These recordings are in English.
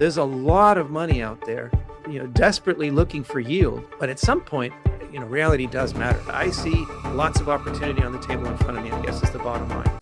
There's a lot of money out there, desperately looking for yield. But at some point, reality does matter. I see lots of opportunity on the table in front of me, I guess is the bottom line.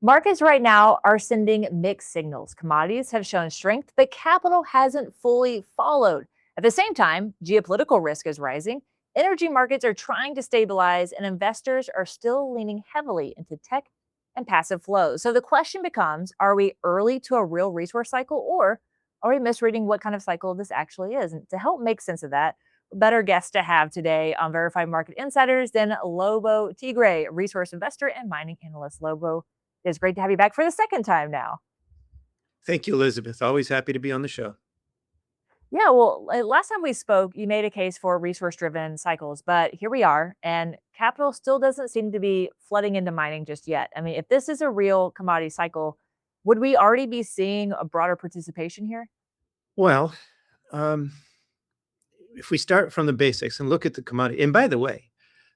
Markets right now are sending mixed signals. Commodities have shown strength, but capital hasn't fully followed. At the same time, geopolitical risk is rising. Energy markets are trying to stabilize, and investors are still leaning heavily into tech and passive flows. So the question becomes, are we early to a real resource cycle, or are we misreading what kind of cycle this actually is? And to help make sense of that, better guest to have today on Verified Market Insiders than Lobo Tiggre, resource investor and mining analyst. Lobo, it's great to have you back for the second time now. Thank you, Elizabeth. Always happy to be on the show. Yeah, well, last time we spoke, you made a case for resource driven cycles, but here we are, and capital still doesn't seem to be flooding into mining just yet. I mean, if this is a real commodity cycle, would we already be seeing a broader participation here? Well, um, if we start from the basics and look at the commodity, and by the way,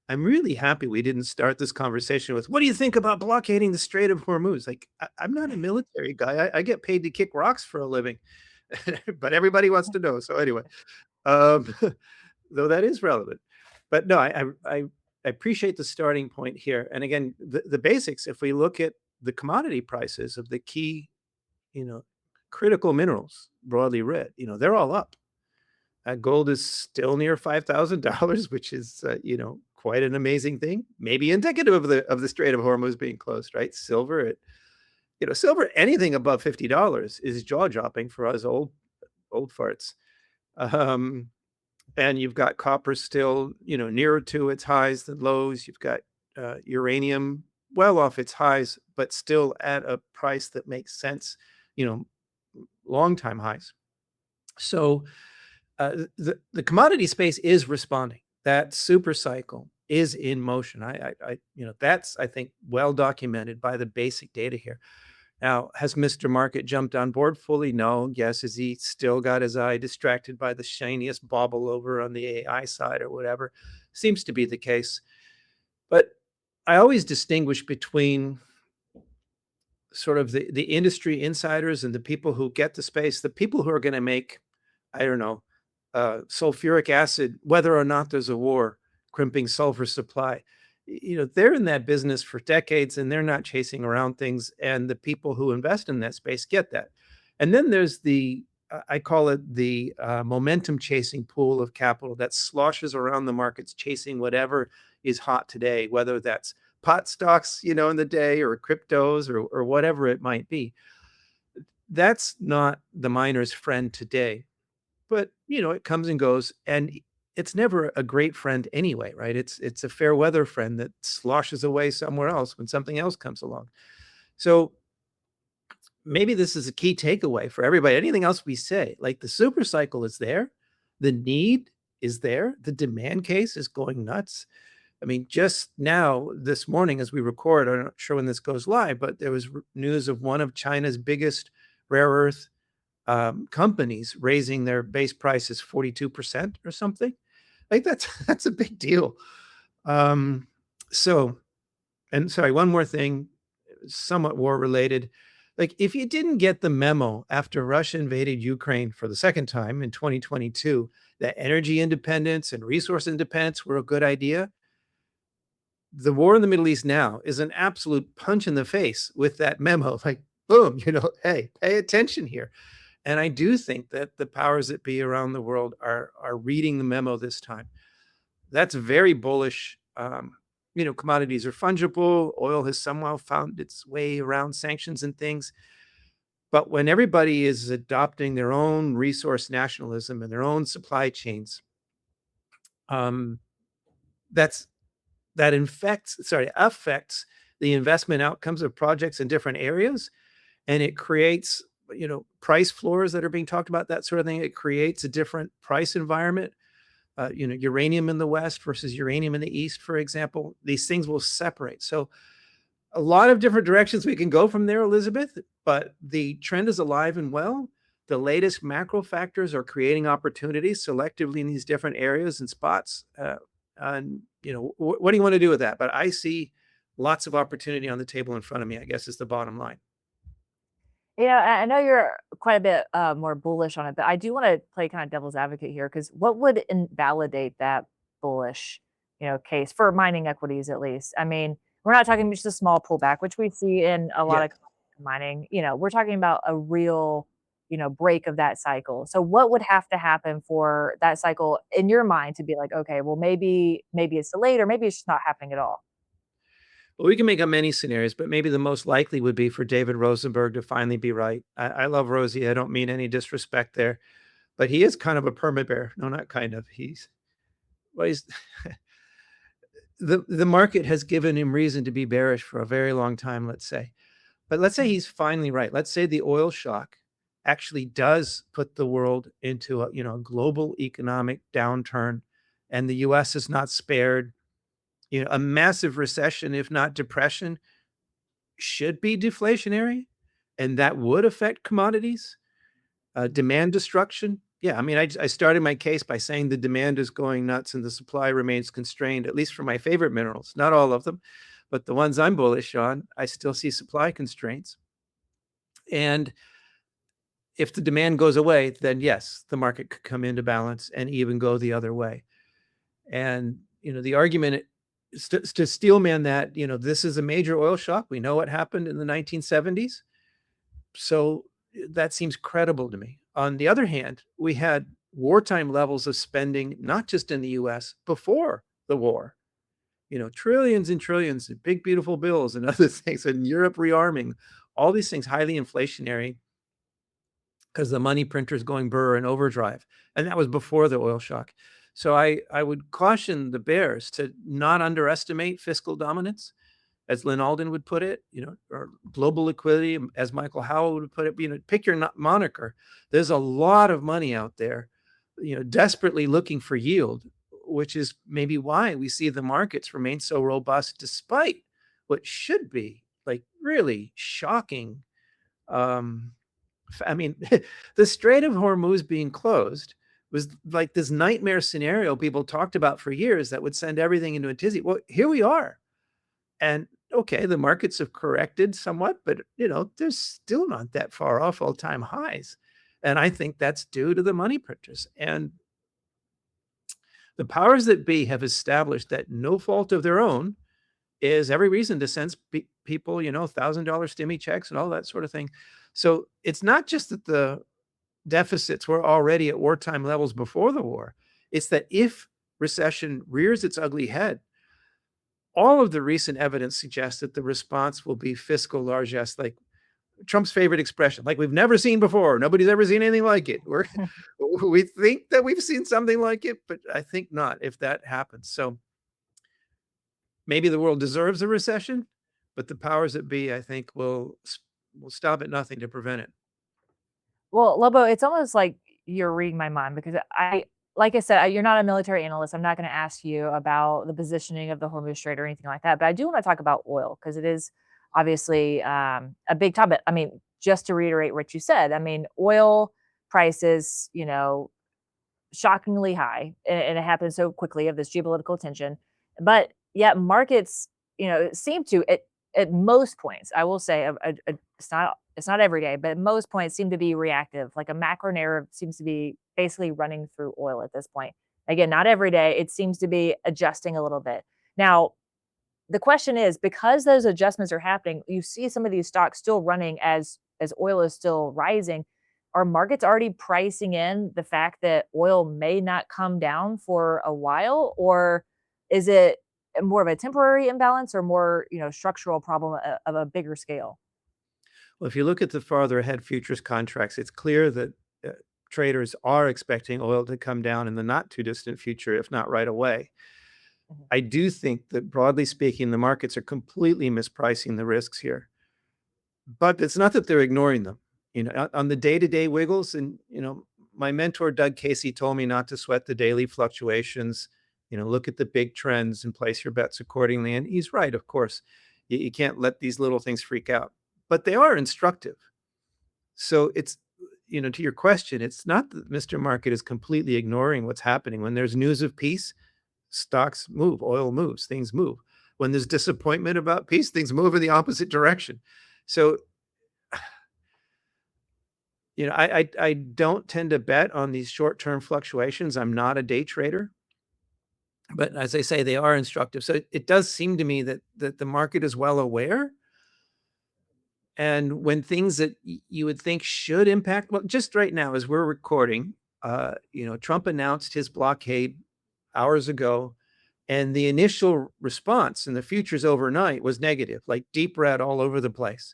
I'm really happy we didn't start this conversation with, what do you think about blockading the Strait of Hormuz? Like, I'm not a military guy. I get paid to kick rocks for a living, but everybody wants to know. So anyway, um, though that is relevant. But no, I appreciate the starting point here. And again, the basics, if we look at the commodity prices of the key, you know, critical minerals, broadly read, they're all up. Gold is still near $5,000, which is, quite an amazing thing. Maybe indicative of the Strait of Hormuz being closed, right? Silver, anything above $50 is jaw dropping for us old farts. Um, and you've got copper still, nearer to its highs than lows. You've got uranium well off its highs, but still at a price that makes sense, long time highs. So the commodity space is responding. That super cycle is in motion. That's, I think, well documented by the basic data here. Now, has Mr. Market jumped on board fully? No. Yes. Has he still got his eye distracted by the shiniest bauble over on the AI side or whatever? Seems to be the case. But I always distinguish between sort of the industry insiders and the people who get the space, the people who are going to make, I don't know, sulfuric acid, whether or not there's a war, crimping sulfur supply. They're in that business for decades and they're not chasing around things. And the people who invest in that space get that. And then there's I call it the momentum chasing pool of capital that sloshes around the markets, chasing whatever is hot today, whether that's pot stocks, in the day, or cryptos, or whatever it might be. That's not the miner's friend today. But, it comes and goes, and it's never a great friend anyway, right? It's a fair weather friend that sloshes away somewhere else when something else comes along. So maybe this is a key takeaway for everybody. Anything else we say, like the super cycle is there, the need is there, the demand case is going nuts. I mean, just now, this morning, as we record, I'm not sure when this goes live, but there was news of one of China's biggest rare earth companies raising their base prices 42% or something. Like that's a big deal. Sorry, one more thing, somewhat war related. Like, if you didn't get the memo after Russia invaded Ukraine for the second time in 2022, that energy independence and resource independence were a good idea, the war in the Middle East now is an absolute punch in the face with that memo. Like, boom, hey, pay attention here. And I do think that the powers that be around the world are reading the memo this time. That's very bullish. Commodities are fungible. Oil has somehow found its way around sanctions and things. But when everybody is adopting their own resource nationalism and their own supply chains, that affects the investment outcomes of projects in different areas, and it creates price floors that are being talked about, that sort of thing. It creates a different price environment. Uranium in the West versus uranium in the East, for example. These things will separate. So a lot of different directions we can go from there, Elizabeth, but the trend is alive and well. the latest macro factors are creating opportunities selectively in these different areas and spots. And what do you want to do with that? But I see lots of opportunity on the table in front of me, I guess is the bottom line. I know you're quite a bit more bullish on it, but I do want to play kind of devil's advocate here because what would invalidate that bullish, case for mining equities at least? I mean, we're not talking just a small pullback, which we see in a lot Yes. of mining. We're talking about a real, break of that cycle. So, what would have to happen for that cycle in your mind to be like, okay, well, maybe it's delayed, or maybe it's just not happening at all? Well, we can make up many scenarios, but maybe the most likely would be for David Rosenberg to finally be right. I love Rosie. I don't mean any disrespect there, but he is kind of a perma bear. No, not kind of. He's the market has given him reason to be bearish for a very long time, let's say. But let's say Mhm. he's finally right. Let's say the oil shock actually does put the world into a global economic downturn, and the US is not spared. A massive recession, if not depression, should be deflationary, and that would affect commodities. Demand destruction. Yeah, I mean, I started my case by saying the demand is going nuts and the supply remains constrained, at least for my favorite minerals. Not all of them, but the ones I'm bullish on, I still see supply constraints. And if the demand goes away, then yes, the market could come into balance and even go the other way. And the argument is to steelman that this is a major oil shock. We know what happened in the 1970s, so that seems credible to me. On the other hand, we had wartime levels of spending, not just in the U.S. before the war. Trillions and trillions of big beautiful bills and other things, and Europe rearming. All these things highly inflationary because the money printer's going burr and overdrive, and that was before the oil shock. So I would caution the bears to not underestimate fiscal dominance, as Lynn Alden would put it, or global liquidity, as Michael Howell would put it. Pick your moniker. There's a lot of money out there, desperately looking for yield, which is maybe why we see the markets remain so robust despite what should be like really shocking. Um, I mean, the Strait of Hormuz being closed was like this nightmare scenario people talked about for years that would send everything into a tizzy. Well, here we are. And okay, the markets have corrected somewhat, but they're still not that far off all-time highs. And I think that's due to the money printers. And the powers that be have established that no fault of their own is every reason to send people, $1,000 stimmy checks and all that sort of thing. So it's not just that the deficits were already at wartime levels before the war. It's that if recession rears its ugly head, all of the recent evidence suggests that the response will be fiscal largesse, like Trump's favorite expression, like we've never seen before. Nobody's ever seen anything like it. We think that we've seen something like it, but I think not if that happens. So maybe the world deserves a recession, but the powers that be, I think, will stop at nothing to prevent it. Well, Lobo, it's almost like you're reading my mind because like I said, you're not a military analyst. I'm not going to ask you about the positioning of the Hormuz Strait or anything like that. But I do want to talk about oil because it is obviously a big topic. I mean, just to reiterate what you said, I mean, oil prices, shockingly high, and it happened so quickly of this geopolitical tension. But yet markets, seem to at most points, I will say, it's not every day, but at most points seem to be reactive. Like a macro narrative seems to be basically running through oil at this point. Again, not every day. It seems to be adjusting a little bit. Now, the question is, because those adjustments are happening, you see some of these stocks still running as oil is still rising. Are markets already pricing in the fact that oil may not come down for a while, or is it more of a temporary imbalance or more, structural problem of a bigger scale? Well, if you look at the farther ahead futures contracts, it's clear that uh, traders are expecting oil to come down in the not too distant future, if not right away. Mhm. I do think that broadly speaking, the markets are completely mispricing the risks here. But it's not that they're ignoring them. On the day-to-day wiggles, and my mentor Doug Casey told me not to sweat the daily fluctuations. Look at the big trends and place your bets accordingly. And he's right, of course. You can't let these little things freak out, but they are instructive. So to your question, it's not that Mr. Market is completely ignoring what's happening. When there's news of peace, stocks move, oil moves, things move. When there's disappointment about peace, things move in the opposite direction. So, I don't tend to bet on these short-term fluctuations. I'm not a day trader, but as I say, they are instructive. So it does seem to me that the market is well aware. And when things that you would think should impact, well, just right now as we're recording, Trump announced his blockade hours ago, and the initial response in the futures overnight was negative, like deep red all over the place.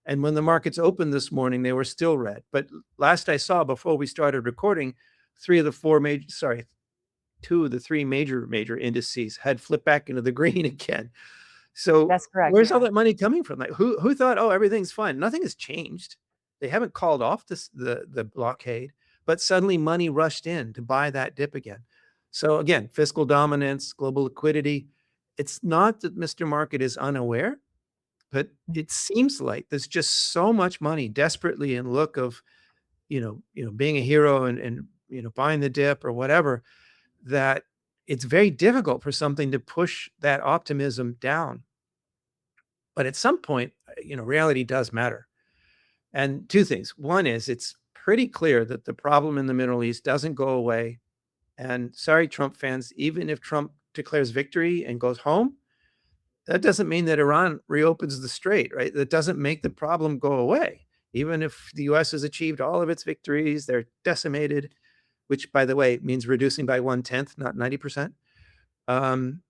And when the markets opened this morning, they were still red. But last I saw before we started recording, two of the three major indices had flipped back into the green again. So That's correct. where's all Yeah. that money coming from? Like who thought, oh, everything's fine? Nothing has changed. They haven't called off the blockade, but suddenly money rushed in to buy that dip again. So again, fiscal dominance, global liquidity. It's not that Mr. Market is unaware, but it seems like there's just so much money desperately in look of, being a hero and buying the dip or whatever, that it's very difficult for something to push that optimism down. But at some point, reality does matter. And two things. One is it's pretty clear that the problem in the Middle East doesn't go away. And sorry, Trump fans, even if Trump declares victory and goes home, that doesn't mean that Iran reopens the strait, right? That doesn't make the problem go away. Even if the US has achieved all of its victories, they're decimated, which, by the way, means reducing by 1/10, not 90%. Um,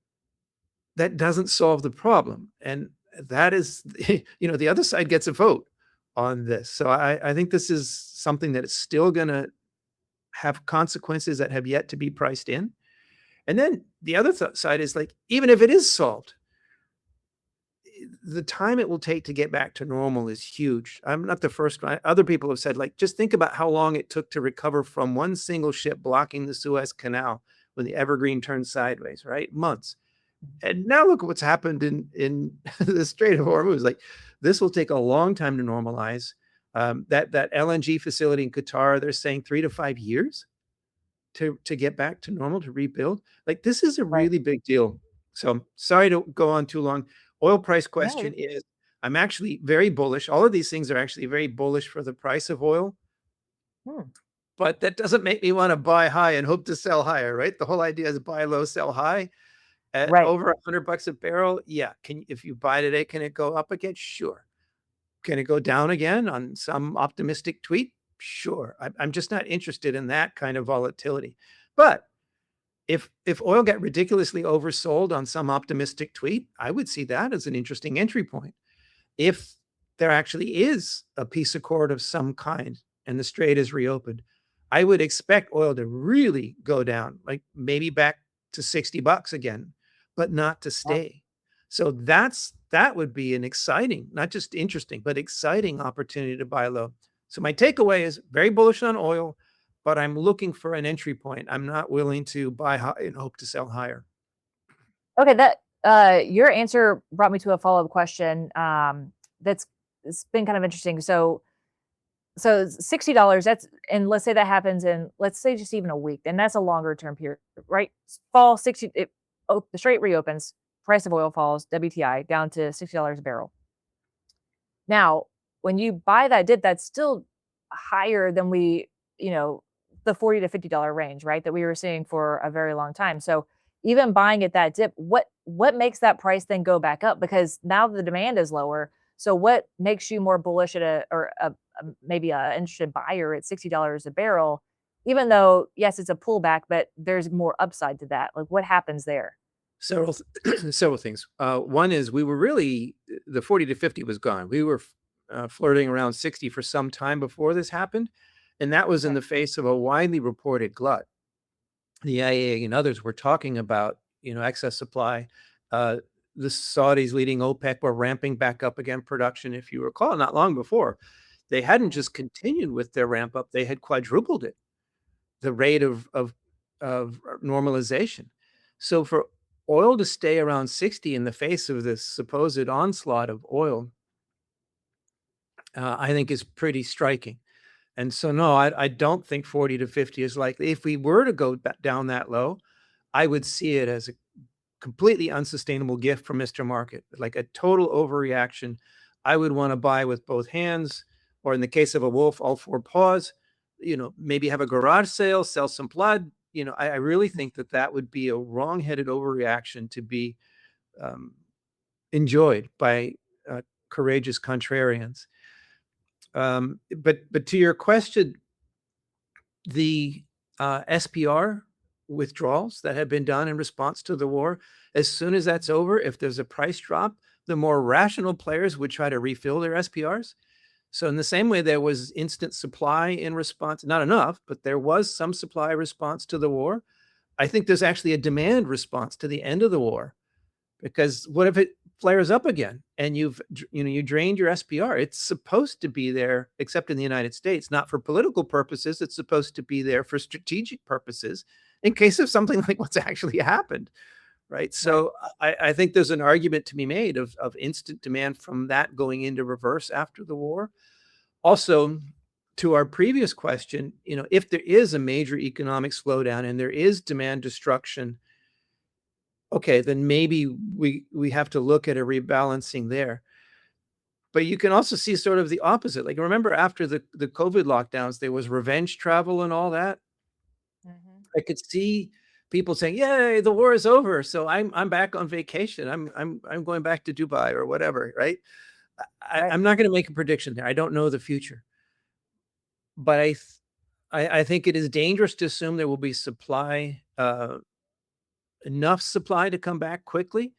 that doesn't solve the problem. And that is, the other side gets a vote on this. So I think this is something that is still going to have consequences that have yet to be priced in. And then the other side is like, even if it is solved, the time it will take to get back to normal is huge. I'm not the first one. Other people have said, like, just think about how long it took to recover from one single ship blocking the Suez Canal when the Evergreen turned sideways, right? Months. And now look at what's happened in the Strait of Hormuz. Like, this will take a long time to normalize. That LNG facility in Qatar, they're saying 3 to 5 years to get back to normal, to rebuild. Like, this is a Right. really big deal. So I'm sorry to go on too long. Oil price No. question is, I'm actually very bullish. All of these things are actually very bullish for the price of oil, Hmm. but that doesn't make me want to buy high and hope to sell higher, right? The whole idea is buy low, sell high. At Right. over $100 a barrel, yeah. If you buy today, can it go up again? Sure. Can it go down again on some optimistic tweet? Sure. I'm just not interested in that kind of volatility. But if oil got ridiculously oversold on some optimistic tweet, I would see that as an interesting entry point. If there actually is a peace accord of some kind and the strait is reopened, I would expect oil to really go down, like maybe back to $60 again, but not to Yep. stay. So that would be an exciting, not just interesting, but exciting opportunity to buy low. So my takeaway is very bullish on oil, but I'm looking for an entry point. I'm not willing to buy high and hope to sell higher. Okay, that your answer brought me to a follow-up question, that's it's been kind of interesting. So $60, that's and let's say that happens in, let's say, just even a week, then that's a longer term period, right? Fall 60, the strait reopens, price of oil falls, WTI down to $60 a barrel. Now, when you buy that dip, that's still higher than you know, the 40 to $50 range, right? That we were seeing for a very long time. So even buying at that dip, what makes that price then go back up? Because now the demand is lower. So what makes you more bullish at maybe a interested buyer at $60 a barrel, even though yes, it's a pullback, but there's more upside to that. Like what happens there? Several several things. One is we were really the 40 to 50 was gone. We were flirting around 60 for some time before this happened, and that was in Okay. the face of a widely reported glut. The IEA and others were talking about, excess supply. Uh, the Saudis leading OPEC were ramping back up again production. If you recall, not long before, they hadn't just continued with their ramp up; they had quadrupled it, the rate of normalization. So for oil to stay around 60 in the face of this supposed onslaught of oil, I think is pretty striking. And so, no, I don't think 40 to 50 is likely. If we were to go down that low, I would see it as a completely unsustainable gift from Mr. Market, like a total overreaction. I would want to buy with both hands, or in the case of a wolf, all four paws. Maybe have a garage sale, sell some blood. I really think that that would be a wrong-headed overreaction to be um, enjoyed by courageous contrarians. But to your question, the SPR withdrawals that have been done in response to the war, as soon as that's over, if there's a price drop, the more rational players would try to refill their SPRs. So in the same way, there was instant supply in response, not enough, but there was some supply response to the war. I think there's actually a demand response to the end of the war, because what if it flares up again and you drained your SPR? It's supposed to be there, except in the United States, not for political purposes. It's supposed to be there for strategic purposes in case of something like what's actually happened, right? Right. So I think there's an argument to be made of instant demand from that going into reverse after the war. Also, to our previous question, if there is a major economic slowdown and there is demand destruction, okay, then maybe we have to look at a rebalancing there. But you can also see sort of the opposite. Like, remember after the COVID lockdowns, there was revenge travel and all that. Mhm. I could see people saying, "Yay, the war is over, so I'm back on vacation. I'm going back to Dubai or whatever," right? Right. I'm not gonna make a prediction there. I don't know the future. But I think it is dangerous to assume there will be enough supply to come back quickly.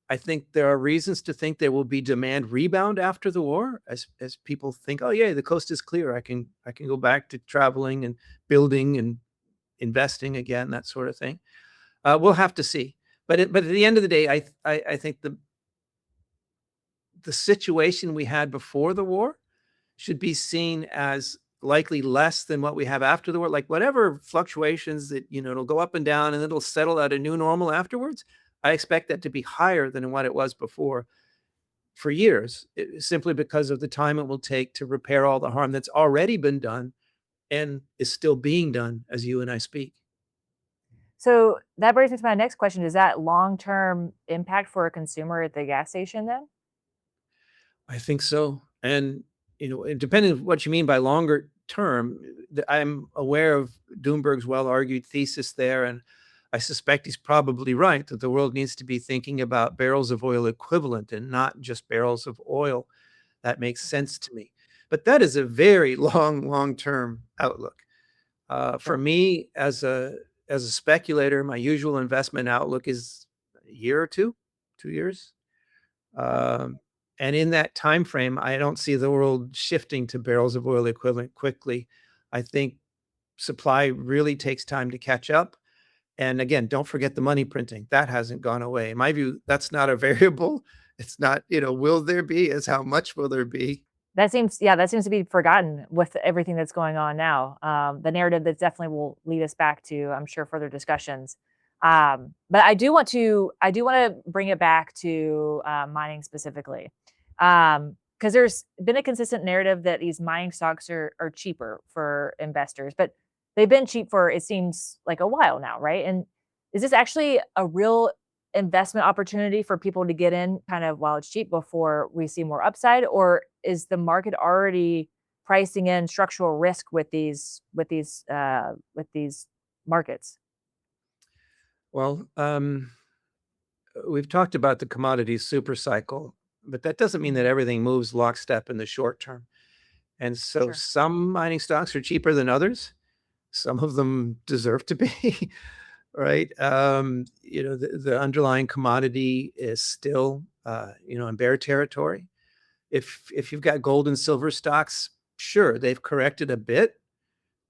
I think there are reasons to think there will be demand rebound after the war as people think, "Oh, yeah, the coast is clear. I can go back to traveling and building and investing again," that sort of thing. We'll have to see. But at the end of the day, I think the situation we had before the war should be seen as likely less than what we have after the war. Like, whatever fluctuations that, it'll go up and down and it'll settle at a new normal afterwards. I expect that to be higher than what it was before for years, simply because of the time it will take to repair all the harm that's already been done and is still being done as you and I speak. So that brings me to my next question. Is that long-term impact for a consumer at the gas station then? I think so. And, depending on what you mean by longer term, I'm aware of Doomberg's well argued thesis there. And I suspect he's probably right that the world needs to be thinking about barrels of oil equivalent and not just barrels of oil. That makes Mhm. sense to me. But that is a very long term outlook. For Sure. me, as a speculator, my usual investment outlook is a year or two, 2 years. Okay. Um, and in that time frame, I don't see the world shifting to barrels of oil equivalent quickly. I think supply really takes time to catch up. And again, don't forget the money printing. That hasn't gone away. In my view, that's not a variable. It's not, will there be, is how much will there be? That seems to be forgotten with everything that's going on now. The narrative that definitely will lead us back to, I'm sure, further discussions. But I do want to bring it back to mining specifically, because there's been a consistent narrative that these mining stocks are cheaper for investors, but they've been cheap for it seems like a while now, right? And is this actually a real investment opportunity for people to get in kind of while it's cheap before we see more upside, or is the market already pricing in structural risk with these markets? Well, we've talked about the commodities super cycle, but that doesn't mean that Mhm. everything moves lockstep in the short term. And so Sure. some mining stocks are cheaper than others. Some of them deserve to be, right? The underlying commodity is still, in bear territory. If you've got gold and silver stocks, sure, they've corrected a bit,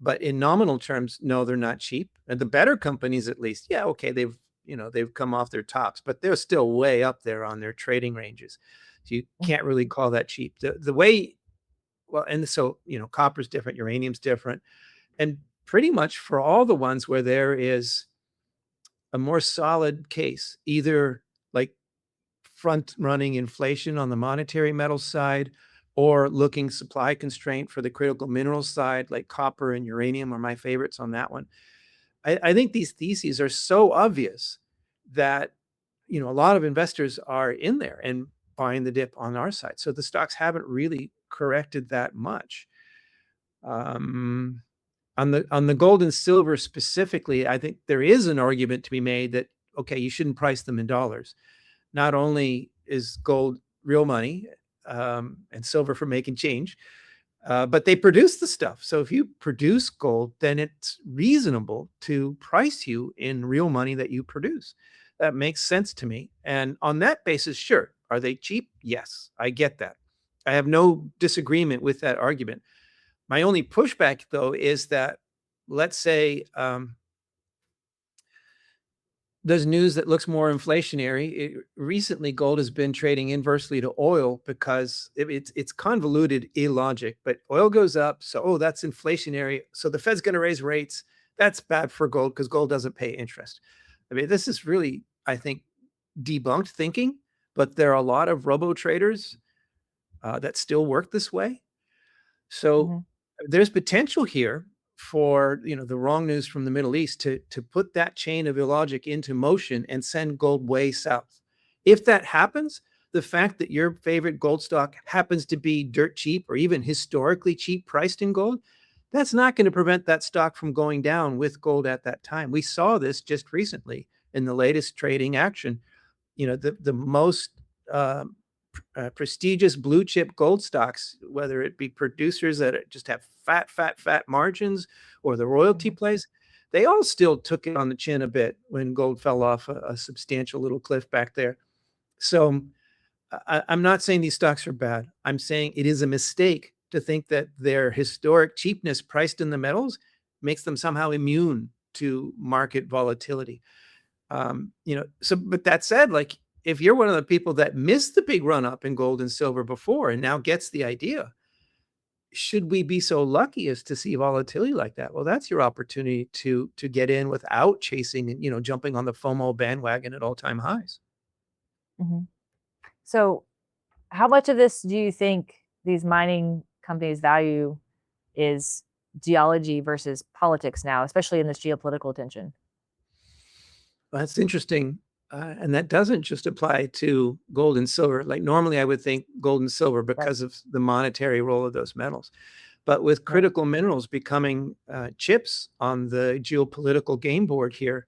but in nominal terms, no, they're not cheap. And the better companies, at least, yeah, okay, they've come off their tops, but they're still way up there on their trading ranges. So you can't Mhm. really call that cheap. The way well, and so, copper's different, uranium's different. And pretty much for all the ones where there is a more solid case, either like front running inflation on the monetary metal side, or looking supply constraint for the critical minerals side, like copper and uranium are my favorites on that one. I think these theses are so obvious that a lot of investors are in there and buying the dip on our side. So the stocks haven't really corrected that much. Um, on the gold and silver specifically, I think there is an argument to be made that okay, you shouldn't price them in dollars. Not only is gold real money and silver for making change, but they produce the stuff. So if you produce gold, then it's reasonable to price you in real money that you produce. That makes sense to me. And on that basis, sure. Are they cheap? Yes, I get that. I have no disagreement with that argument. My only pushback, though, is that let's say there's news that looks more inflationary. Recently, gold has been trading inversely to oil because it's convoluted illogic. But oil goes up, so that's inflationary. So the Fed's going to raise rates. That's bad for gold because gold doesn't pay interest. I mean, this is really, I think, debunked thinking. But there are a lot of robo traders that still work this way. So there's potential here for the wrong news from the Middle East to put that chain of illogic into motion and send gold way south. If that happens, the fact that your favorite gold stock happens to be dirt cheap or even historically cheap priced in gold, that's not going to prevent that stock from going down with gold at that time. We saw this just recently in the latest trading action. The most prestigious blue chip gold stocks, whether it be producers that just have fat margins or the royalty plays, they all still took it on the chin a bit when gold fell off a substantial little cliff back there. So I'm not saying these stocks are bad. I'm saying it is a mistake to think that their historic cheapness priced in the metals makes them somehow immune to market volatility. But that said, like if you're one of the people that missed the big run up in gold and silver before and now gets the idea, should we be so lucky as to see volatility like that? Well, that's your opportunity to get in without chasing and jumping on the FOMO bandwagon at all-time highs. So, how much of this do you think these mining companies value is geology versus politics now, especially in this geopolitical tension? Well, that's interesting. And that doesn't just apply to gold and silver. Like normally I would think gold and silver Right. because of the monetary role of those metals. But with Right. critical minerals becoming chips on the geopolitical game board here,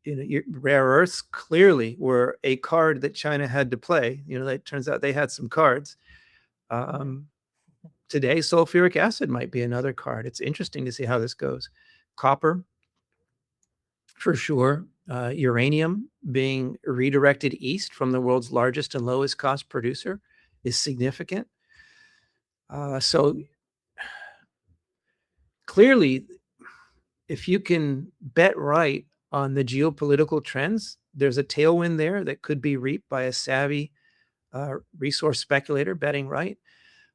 rare earths clearly were a card that China had to play. It turns out they had some cards. Today, sulfuric acid might be another card. It's interesting to see how this goes. Copper, for sure. Uranium being redirected east from the world's largest and lowest cost producer is significant. So clearly, if you can bet right on the geopolitical trends, there's a tailwind there that could be reaped by a savvy resource speculator betting right.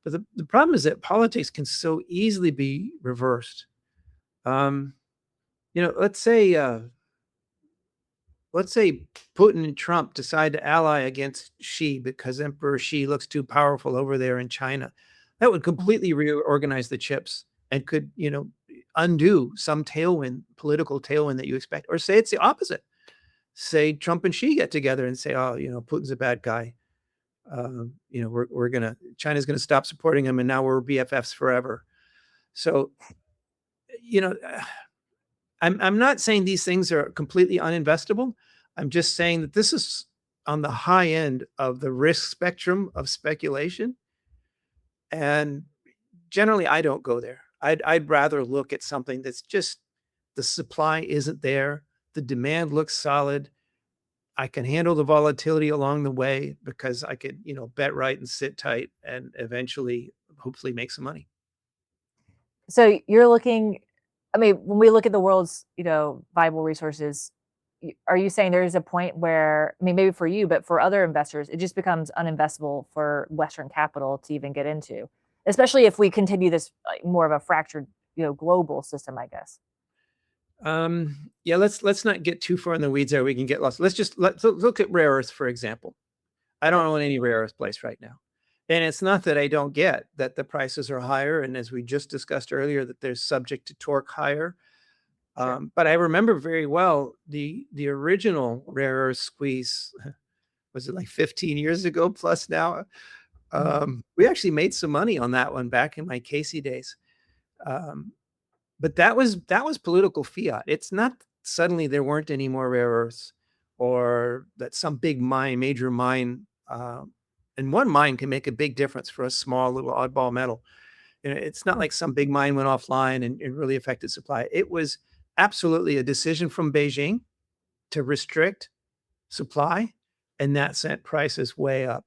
But the problem is that politics can so easily be reversed. Let's say Putin and Trump decide to ally against Xi because Emperor Xi looks too powerful over there in China. That would completely reorganize the chips and could, undo some political tailwind that you expect. Or say it's the opposite. Say Trump and Xi get together and say, oh, Putin's a bad guy. China's gonna stop supporting him, and now we're BFFs forever. So, you know, I'm not saying these things are completely uninvestable. I'm just saying that this is on the high end of the risk spectrum of speculation, and generally, I don't go there. I'd rather look at something that's just the supply isn't there, the demand looks solid. I can handle the volatility along the way because I could, bet right and sit tight and eventually, hopefully, make some money. So you're looking, I mean, when we look at the world's, viable resources, are you saying there is a point where, I mean, maybe for you, but for other investors, it just becomes uninvestable for Western capital to even get into, especially if we continue this more of a fractured, global system, I guess. Yeah, let's not get too far in the weeds there. We can get lost. Let's look at rare earths, for example. I don't Okay. own any rare earth place right now. And it's not that I don't get that the prices are higher, and as we just discussed earlier, that they're subject to torque higher. Sure. But I remember very well the original rare earth squeeze. Was it like 15 years ago plus now? Mhm. We actually made some money on that one back in my Casey days. Um, but that was political fiat. It's not suddenly there weren't any more rare earths or that some big mine, major mine, and one mine can make a big difference for a small little oddball metal. You know, it's not Hmm. like some big mine went offline and really affected supply. It was absolutely a decision from Beijing to restrict supply, and that sent prices way up.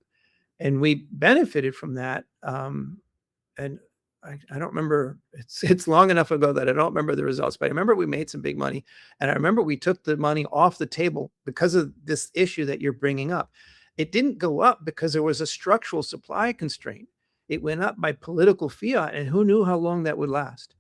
And we benefited from that. And I don't remember. It's long enough ago that I don't remember the results, but I remember we made some big money, and I remember we took the money off the table because of this issue that you're bringing up. It didn't go up because there was a structural supply constraint. It went up by political fiat, and who knew how long that would last?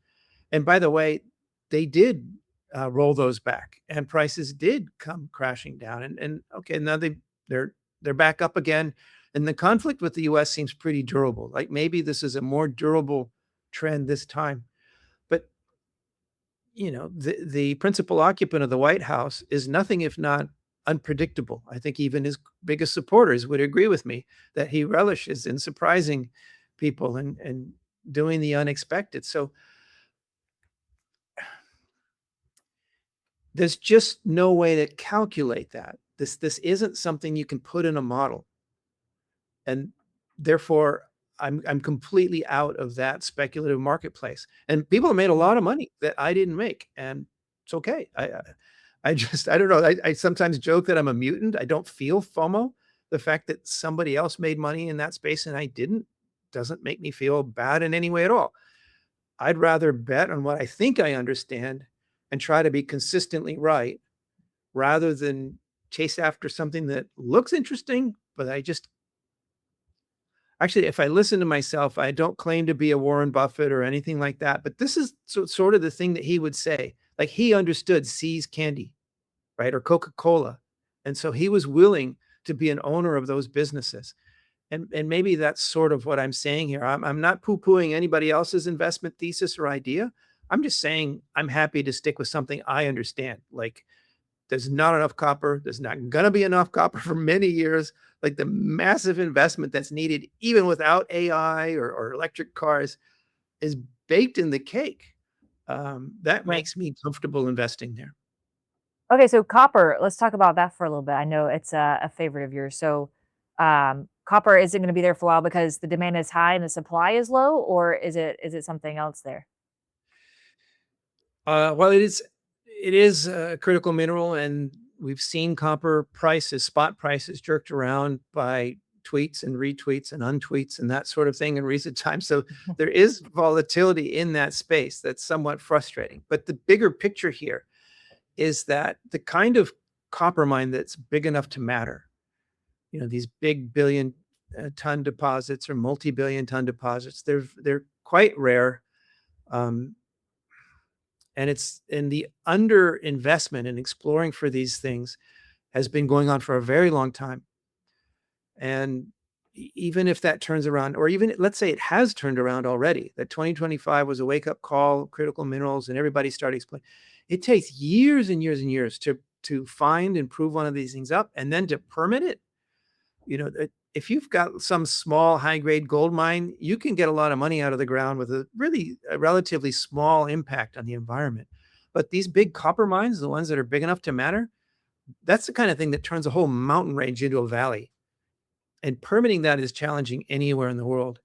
And by the way, they did roll those back, and prices did come crashing down. And okay, now they're they're back up again. And the conflict with the U.S. seems pretty durable. Like maybe this is a more durable trend this time. But the principal occupant of the White House is nothing if not unpredictable. I think even his biggest supporters would agree with me that he relishes in surprising people and doing the unexpected. So there's just no way to calculate that. This isn't something you can put in a model, and therefore, I'm completely out of that speculative marketplace, and people have made a Mhm. lot of money that I didn't make, and it's okay. I just I don't know. I sometimes joke that I'm a mutant. I don't feel FOMO. The fact that somebody else made money in that space and I didn't doesn't make me feel bad in any way at all. I'd rather bet on what I think I understand and try to be consistently right rather than chase after something that looks interesting, but I just actually, if I listen to myself, I don't claim to be a Warren Buffett or anything like that, but this is sort of the thing that he would say. Like he understood See's candy, right? Or Coca-Cola. And so he was willing to be an owner of those businesses. And maybe that's sort of what I'm saying here. I'm not poo-pooing anybody else's investment thesis or idea. I'm just saying I'm happy to stick with something I understand. Like there's not enough copper. There's not gonna be enough copper for many years. Like the massive investment that's needed, even without AI or electric cars, is baked in the cake. That Right. makes me comfortable investing there. Okay, so copper, let's talk about that for a little bit. I know it's a favorite of yours. So, copper isn't going to be there for a while because the demand is high and the supply is low, or is it something else there? Well, it is a critical mineral, and we've seen copper prices, spot prices, jerked around by tweets and retweets and untweets and that sort of thing in recent times. So there is volatility in that space that's somewhat frustrating. But the bigger picture here is that the kind of copper mine that's big enough to matter, these big billion ton deposits or multi-billion ton deposits, they're quite rare. Um, and it's in the underinvestment in exploring for these things has been going on for a very long time. And even if that turns around, or even let's say it has turned around already, that 2025 was a wake up call, critical minerals, and everybody started exploring. It takes years and years and years to find and prove one of these things up, and then to permit it. If you've got some small high grade gold mine, you can get a lot of money out of the ground with a relatively small impact on the environment. But these big copper mines, the ones that are big enough to matter, that's the kind of thing that turns a whole mountain range into a valley. And permitting that is challenging anywhere in the world.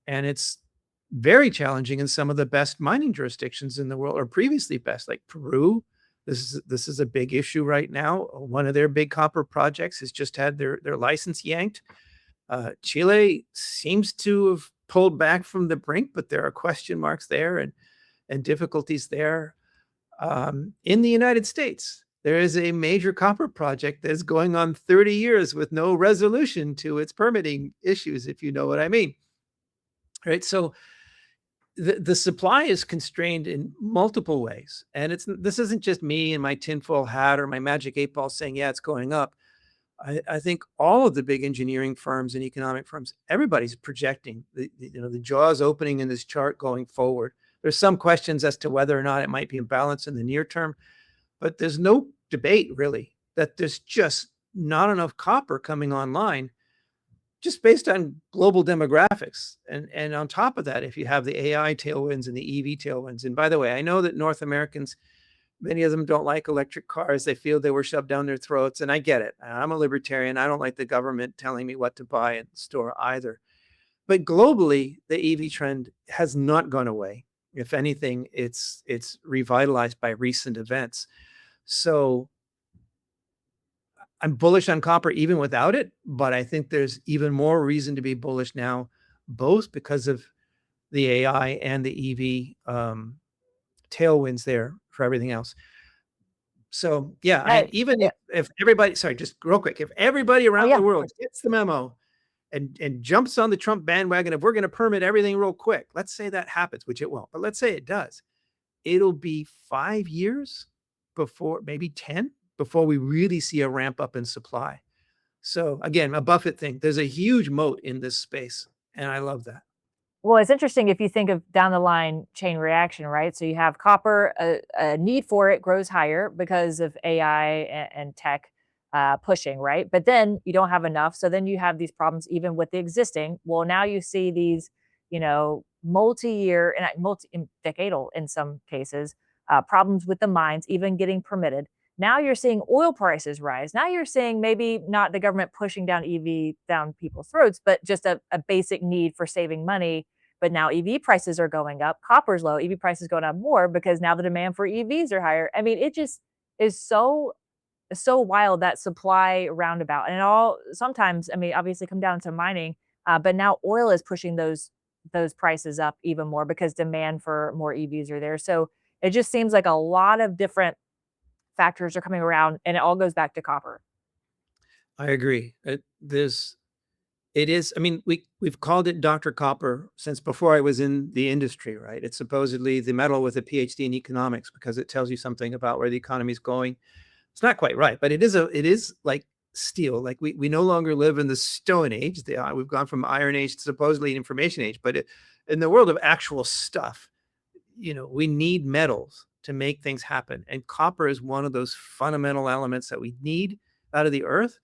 And it's very challenging in some of the best mining jurisdictions in the world, or previously best, like Peru. This is a big issue right now. One of their big copper projects has just had their license yanked. Chile seems to have pulled back from the brink, but there are question marks there and difficulties there. In the United States, there is a major copper project that is going on 30 years with no resolution to its permitting issues, if you know what I mean. Right. So the supply is constrained in multiple ways. And this isn't just me and my tinfoil hat or my magic eight ball saying, yeah, it's going up. I think all of the big engineering firms and economic firms, everybody's projecting the jaws opening in this chart going forward. There's some questions as to whether or not it might be in balance in the near term, but there's no debate really that there's just not enough copper coming online just based on global demographics. And on top of that, if you have the AI tailwinds and the EV tailwinds, and by the way, I know that North Americans, many of them don't like electric cars. They feel they were shoved down their throats, and I get it. I'm a libertarian. I don't like the government telling me what to buy at the store either. But globally, the EV trend has not gone away. If anything, it's revitalized by recent events. So I'm bullish on copper even without it, but I think there's even more reason to be bullish now, both because of the AI and the EV tailwinds there for everything else. So yeah, I mean, That, even yeah. if everybody, sorry, just real quick, if everybody Oh, around yeah, the of world course. gets the memo and jumps on the Trump bandwagon, if we're going to permit everything real quick, let's say that happens, which it won't, but let's say it does, it'll be 5 years before, maybe 10, before we really see a ramp up in supply. So again, a Buffett thing. There's a huge moat in this space, and I love that. Well, it's interesting if you think of down the line chain reaction, right? So you have copper, a need for it grows higher because of AI and tech pushing, right? But then you don't have enough. So then you have these problems even with the existing. Well, now you see these, multi-year and decadal in some cases problems with the mines, even getting permitted. Now you're seeing oil prices rise. Now you're seeing maybe not the government pushing down EV down people's throats, but just a basic need for saving money, but now EV prices are going up, copper's low, EV prices going up more because now the demand for EVs are higher. I mean, it just is so wild, that supply roundabout. And it all sometimes, I mean, obviously come down to mining, but now oil is pushing those prices up even more because demand for more EVs are there. So it just seems like a lot of different factors are coming around, and it all goes back to copper. I agree. It is. I mean, we've called it Dr. Copper since before I was in the industry, right? It's supposedly the metal with a PhD in economics because it tells you something about where the economy is going. It's not quite right, but it is like steel. Like we no longer live in the Stone Age. We've gone from Iron Age to supposedly Information Age. But in the world of actual stuff, we need metals to make things happen, and copper is one of those fundamental elements that we need out of the earth.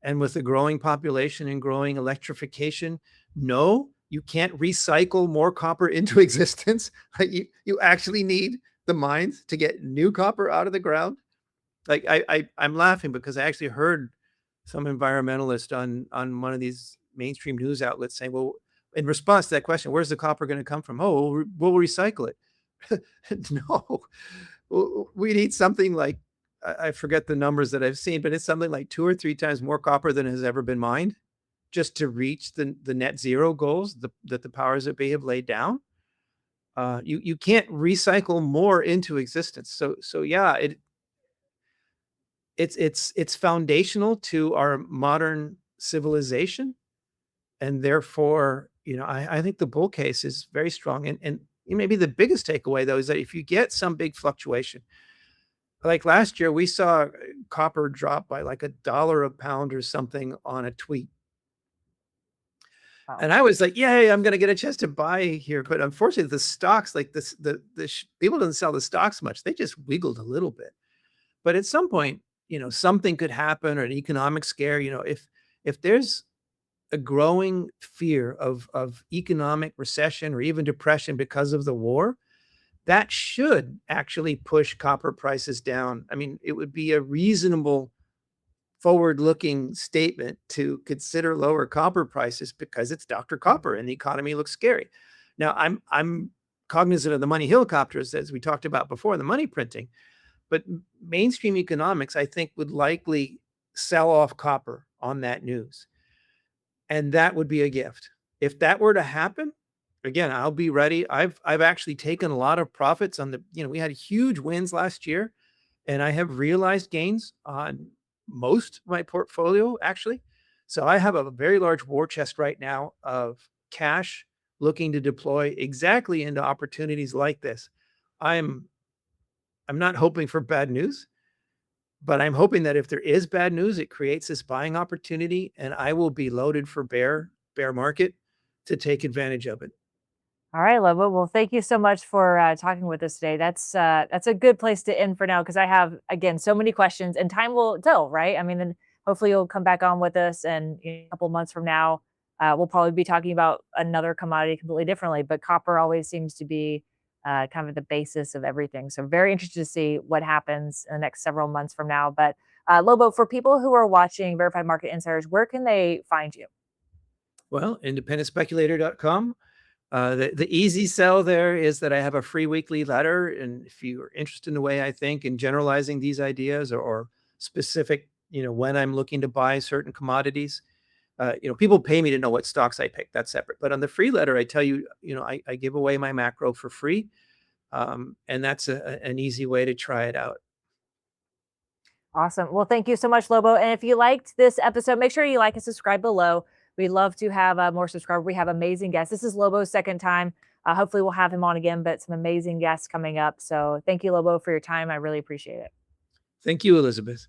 And with the growing population and growing electrification, no, you can't recycle more copper into existence. Like you actually need the mines to get new copper out of the ground. Like I'm laughing because I actually heard some environmentalist on one of these mainstream news outlets saying, "Well, in response to that question, where's the copper going to come from? Oh, we'll recycle it." No, we need something like I forget the numbers that I've seen, but it's something like 2 or 3 times more copper than has ever been mined just to reach the net zero goals that the powers that be have laid down. You can't recycle more into existence. So yeah, it's foundational to our modern civilization, and therefore, I think the bull case is very strong. And maybe the biggest takeaway though is that if you get some big fluctuation, like last year, we saw copper drop by like $1 a pound or something on a tweet. Wow. And I was like, "Yay, I'm gonna get a chance to buy here." But unfortunately, the stocks, like this, the people didn't sell the stocks much. They just wiggled a little bit. But at some point, something could happen or an economic scare. If there's a growing fear of economic recession or even depression because of the war, that should actually push copper prices down. I mean, it would be a reasonable forward-looking statement to consider lower copper prices because it's Dr. Copper and the economy looks scary. Now, I'm cognizant of the money helicopters, as we talked about before, the money printing, but mainstream economics, I think, would likely sell off copper on that news, and that would be a gift. If that were to happen, again, I'll be ready. I've actually taken a lot of profits on we had huge wins last year, and I have realized gains on most of my portfolio, actually. So I have a very large war chest right now of cash looking to deploy exactly into opportunities like this. I'm I'm not hoping for bad news, But I'm hoping that if there is bad news, it creates this buying opportunity, and I will be loaded for bear market to take advantage of it. All right, Lobo. Well, thank you so much for talking with us today. That's a good place to end for now because I have again so many questions, and time will tell, right? I mean, then hopefully you'll come back on with us, and a couple of months from now, we'll probably be talking about another commodity completely differently. But copper always seems to be kind of the basis of everything. So very interested to see what happens in the next several months from now. But Lobo, for people who are watching Verified Market Insiders, where can they find you? Well, independentspeculator.com. The easy sell there is that I have a free weekly letter, and if you are interested in the way I think in generalizing these ideas or specific, when I'm looking to buy certain commodities, people pay me to know what stocks I pick. That's separate. But on the free letter, I tell you, I give away my macro for free, and that's an easy way to try it out. Awesome. Well, thank you so much, Lobo. And if you liked this episode, make sure you like and subscribe below. We'd love to have more subscribers. We have amazing guests. This is Lobo's second time. Hopefully, we'll have him on again, but some amazing guests coming up. So, thank you, Lobo, for your time. I really appreciate it. Thank you, Elizabeth.